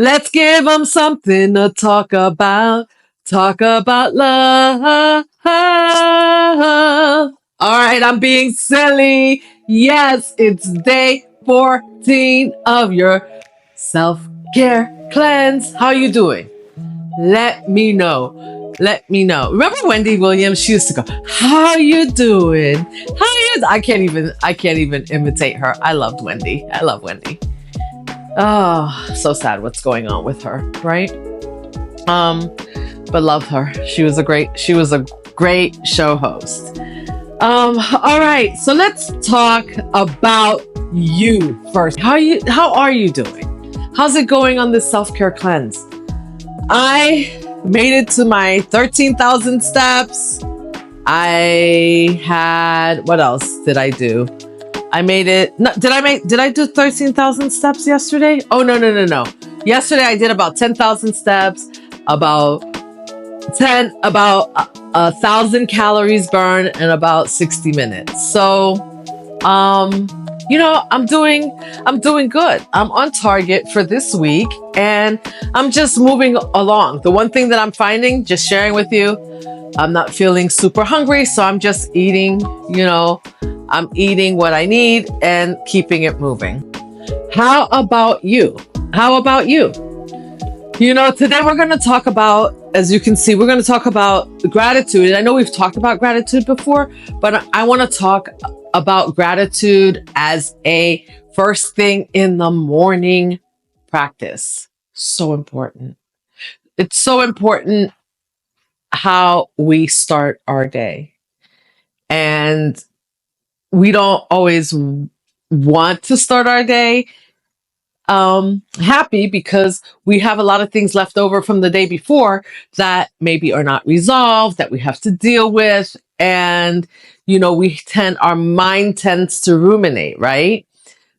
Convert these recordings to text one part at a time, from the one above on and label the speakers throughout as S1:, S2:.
S1: Let's give them something to talk about. Talk about love. All right, I'm being silly. Yes, it's day 14 of your self-care cleanse. How you doing? Let me know. Let me know. Remember Wendy Williams? She used to go, "How you doing? How you?" I can't even imitate her. I loved Wendy. I love Wendy. Oh, so sad what's going on with her, right? Um, but love her. She was a great show host. All right, so let's talk about you first. How are you doing? How's it going on this self-care cleanse? I made it to my 13,000 steps. I had, what else did I do? I made it. No, did I do 13,000 steps yesterday? Oh, no. Yesterday I did about 10,000 steps, about 1,000 calories burned in about 60 minutes. So, I'm doing good. I'm on target for this week and I'm just moving along. The one thing that I'm finding, just sharing with you, I'm not feeling super hungry, so I'm just eating, I'm eating what I need and keeping it moving. How about you? Today we're going to talk about, as you can see, we're going to talk about gratitude. And I know we've talked about gratitude before, but I want to talk about gratitude as a first thing in the morning practice. So important. It's so important how we start our day. And we don't always want to start our day happy because we have a lot of things left over from the day before that maybe are not resolved, that we have to deal with. And, our mind tends to ruminate, right?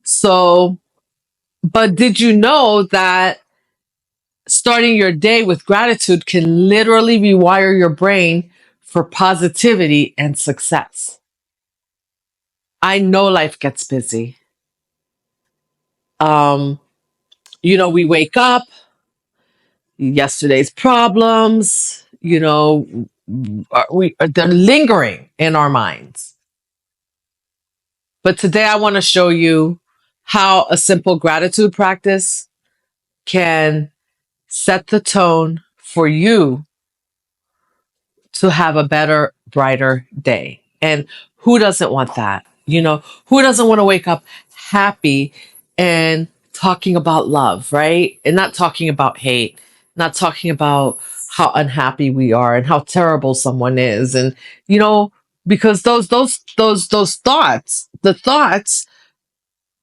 S1: So, but did you know that starting your day with gratitude can literally rewire your brain for positivity and success? I know life gets busy. We wake up, yesterday's problems, they're lingering in our minds. But today I want to show you how a simple gratitude practice can set the tone for you to have a better, brighter day. And who doesn't want that? Who doesn't want to wake up happy and talking about love, right? And not talking about hate, not talking about how unhappy we are and how terrible someone is. And, because those thoughts, the thoughts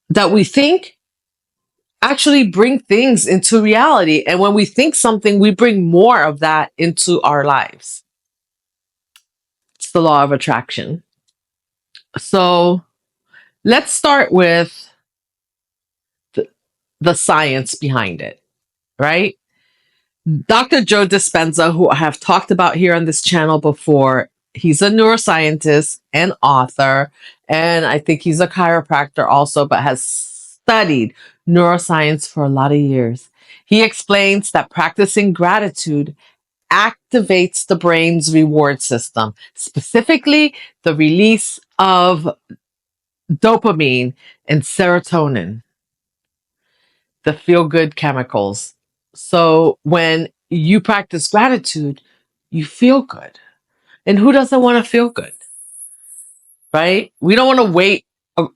S1: that we think actually bring things into reality. And when we think something, we bring more of that into our lives. It's the law of attraction. So let's start with the science behind it, right? Dr. Joe Dispenza, who I have talked about here on this channel before, he's a neuroscientist and author, and I think he's a chiropractor also, but has studied neuroscience for a lot of years. He explains that practicing gratitude activates the brain's reward system, specifically the release of dopamine and serotonin, the feel-good chemicals. So when you practice gratitude, you feel good. And who doesn't want to feel good? Right? We don't want to wait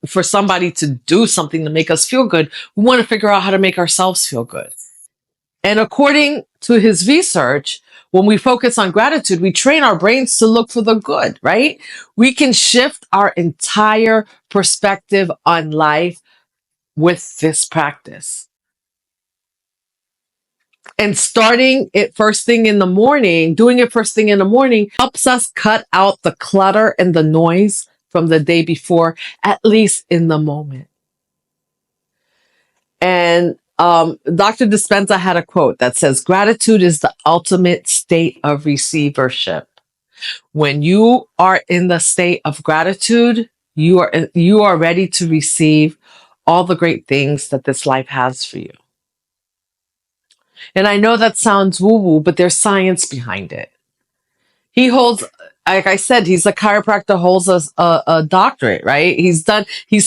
S1: for somebody to do something to make us feel good. We want to figure out how to make ourselves feel good. And according to his research, when we focus on gratitude, we train our brains to look for the good, right? We can shift our entire perspective on life with this practice. And starting it first thing in the morning, doing it first thing in the morning helps us cut out the clutter and the noise from the day before, at least in the moment. And Dr. Dispenza had a quote that says, "Gratitude is the ultimate state of receivership." When you are in the state of gratitude, you are ready to receive all the great things that this life has for you. And I know that sounds woo woo, but there's science behind it. He holds, like I said, he's a chiropractor, holds a doctorate, right? He's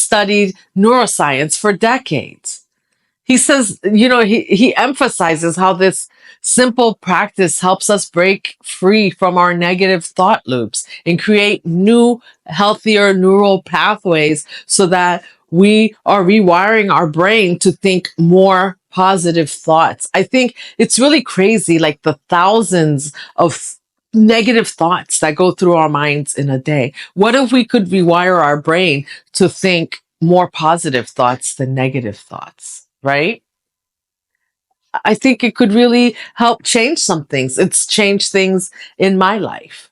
S1: studied neuroscience for decades. He says, he emphasizes how this simple practice helps us break free from our negative thought loops and create new, healthier neural pathways so that we are rewiring our brain to think more positive thoughts. I think it's really crazy, like the thousands of negative thoughts that go through our minds in a day. What if we could rewire our brain to think more positive thoughts than negative thoughts, right? I think it could really help change some things. It's changed things in my life.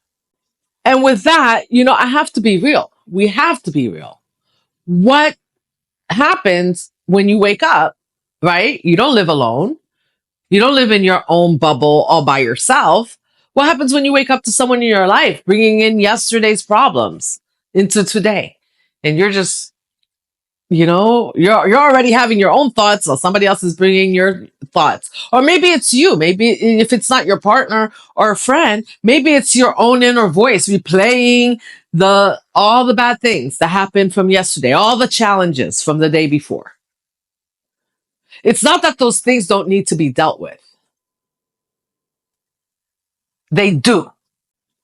S1: And with that, I have to be real. We have to be real. What happens when you wake up, right? You don't live alone. You don't live in your own bubble all by yourself. What happens when you wake up to someone in your life bringing in yesterday's problems into today? And you're just, you're already having your own thoughts, or somebody else is bringing your thoughts. Or maybe it's you. Maybe if it's not your partner or a friend, maybe it's your own inner voice replaying all the bad things that happened from yesterday, all the challenges from the day before. It's not that those things don't need to be dealt with. They do.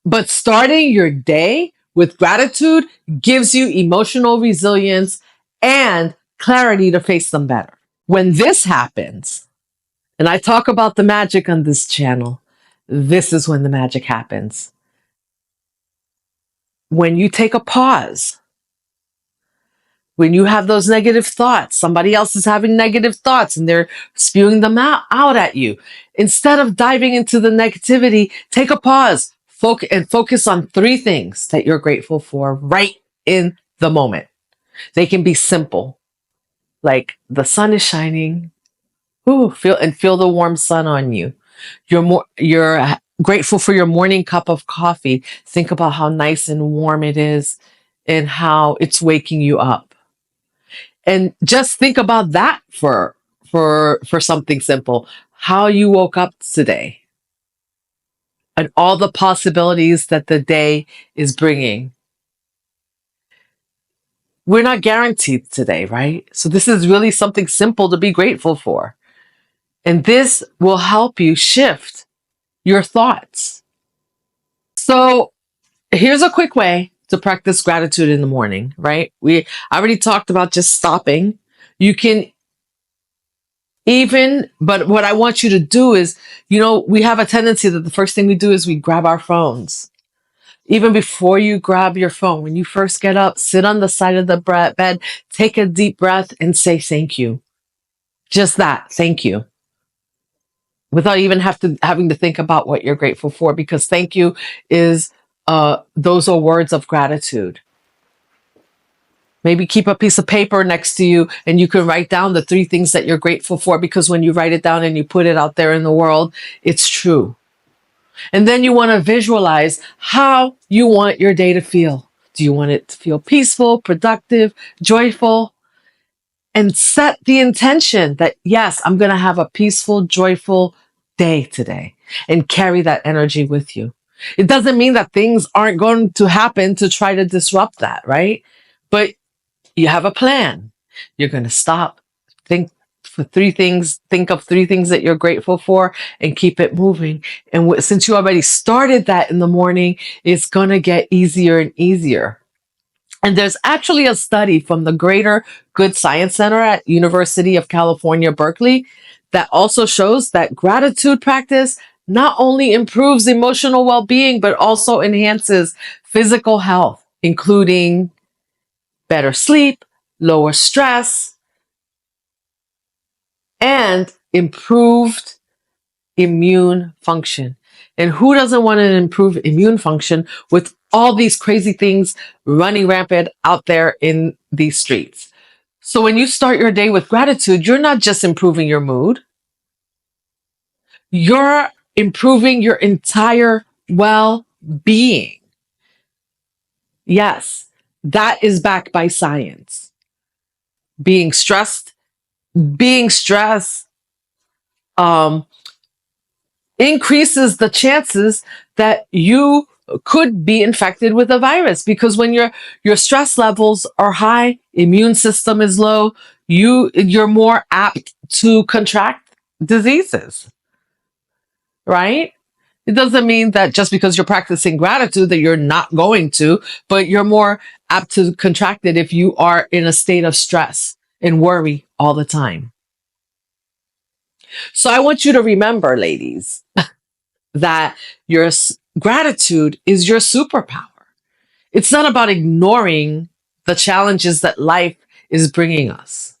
S1: But starting your day with gratitude gives you emotional resilience and clarity to face them better. When this happens, and I talk about the magic on this channel, this is when the magic happens. When you take a pause, when you have those negative thoughts, somebody else is having negative thoughts and they're spewing them out at you. Instead of diving into the negativity, take a pause, focus on 3 things that you're grateful for right in the moment. They can be simple, like the sun is shining. Ooh, feel the warm sun on you. You're grateful for your morning cup of coffee. Think about how nice and warm it is and how it's waking you up. And just think about that for something simple. How you woke up today and all the possibilities that the day is bringing. We're not guaranteed today, right? So this is really something simple to be grateful for. And this will help you shift your thoughts. So here's a quick way to practice gratitude in the morning, right? I already talked about just stopping. You can but what I want you to do is, we have a tendency that the first thing we do is we grab our phones. Even before you grab your phone, when you first get up, sit on the side of the bed, take a deep breath and say thank you. Just that, thank you. Without even having to think about what you're grateful for, because thank you is those are words of gratitude. Maybe keep a piece of paper next to you and you can write down the 3 things that you're grateful for, because when you write it down and you put it out there in the world, it's true. And then you want to visualize how you want your day to feel. Do you want it to feel peaceful, productive, joyful? And set the intention that, yes, I'm going to have a peaceful, joyful day today, and carry that energy with you. It doesn't mean that things aren't going to happen to try to disrupt that, right? But you have a plan. You're going to stop, think of 3 things that you're grateful for, and keep it moving. And since you already started that in the morning, it's going to get easier and easier. And there's actually a study from the Greater Good Science Center at University of California, Berkeley, that also shows that gratitude practice not only improves emotional well-being, but also enhances physical health, including better sleep, lower stress, and improved immune function. And who doesn't want an improved immune function with all these crazy things running rampant out there in these streets? So when you start your day with gratitude, you're not just improving your mood, you're improving your entire well-being. Yes, that is backed by science. Being stressed, increases the chances that you could be infected with a virus, because when your stress levels are high, immune system is low, you're more apt to contract diseases, right? It doesn't mean that just because you're practicing gratitude that you're not going to, but you're more apt to contract it if you are in a state of stress and worry all the time. So I want you to remember, ladies, that your gratitude is your superpower. It's not about ignoring the challenges that life is bringing us,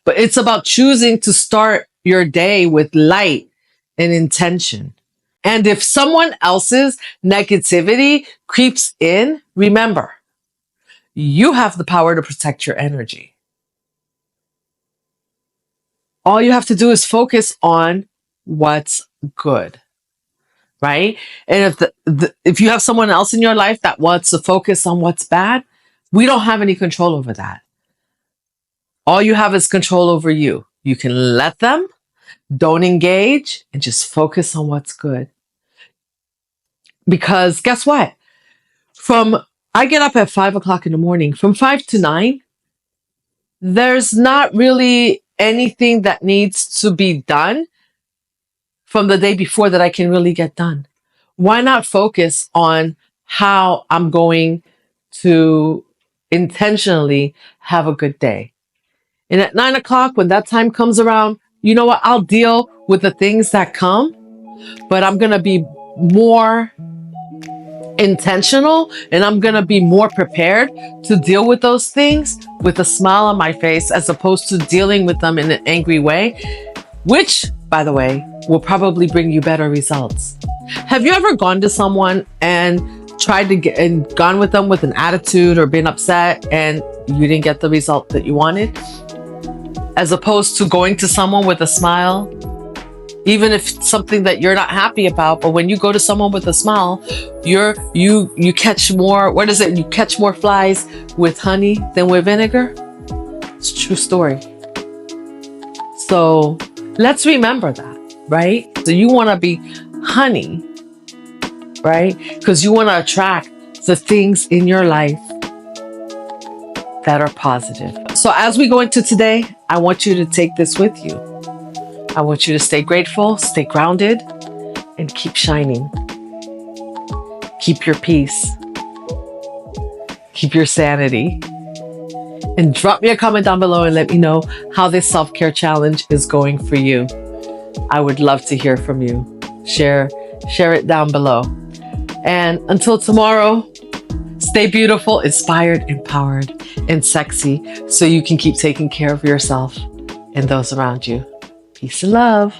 S1: but it's about choosing to start your day with light and intention. And if someone else's negativity creeps in, remember, you have the power to protect your energy. All you have to do is focus on what's good, right? And if you have someone else in your life that wants to focus on what's bad, we don't have any control over that. All you have is control over you. You can let them, don't engage, and just focus on what's good. Because guess what? I get up at 5 o'clock in the morning. From 5 to 9, there's not really anything that needs to be done from the day before that I can really get done. Why not focus on how I'm going to intentionally have a good day? And at 9 o'clock, when that time comes around, you know what? I'll deal with the things that come, but I'm going to be more intentional, and I'm going to be more prepared to deal with those things with a smile on my face, as opposed to dealing with them in an angry way, which, by the way, will probably bring you better results. Have you ever gone to someone and tried to get and gone with them with an attitude or been upset and you didn't get the result that you wanted? As opposed to going to someone with a smile, even if it's something that you're not happy about, but when you go to someone with a smile, you catch more, what is it? You catch more flies with honey than with vinegar. It's a true story. So let's remember that, right? So you want to be honey, right? Because you want to attract the things in your life that are positive. So as we go into today, I want you to take this with you. I want you to stay grateful, stay grounded, and keep shining. Keep your peace. Keep your sanity. And drop me a comment down below and let me know how this self-care challenge is going for you. I would love to hear from you. Share it down below. And until tomorrow, stay beautiful, inspired, empowered, and sexy so you can keep taking care of yourself and those around you. Peace and love.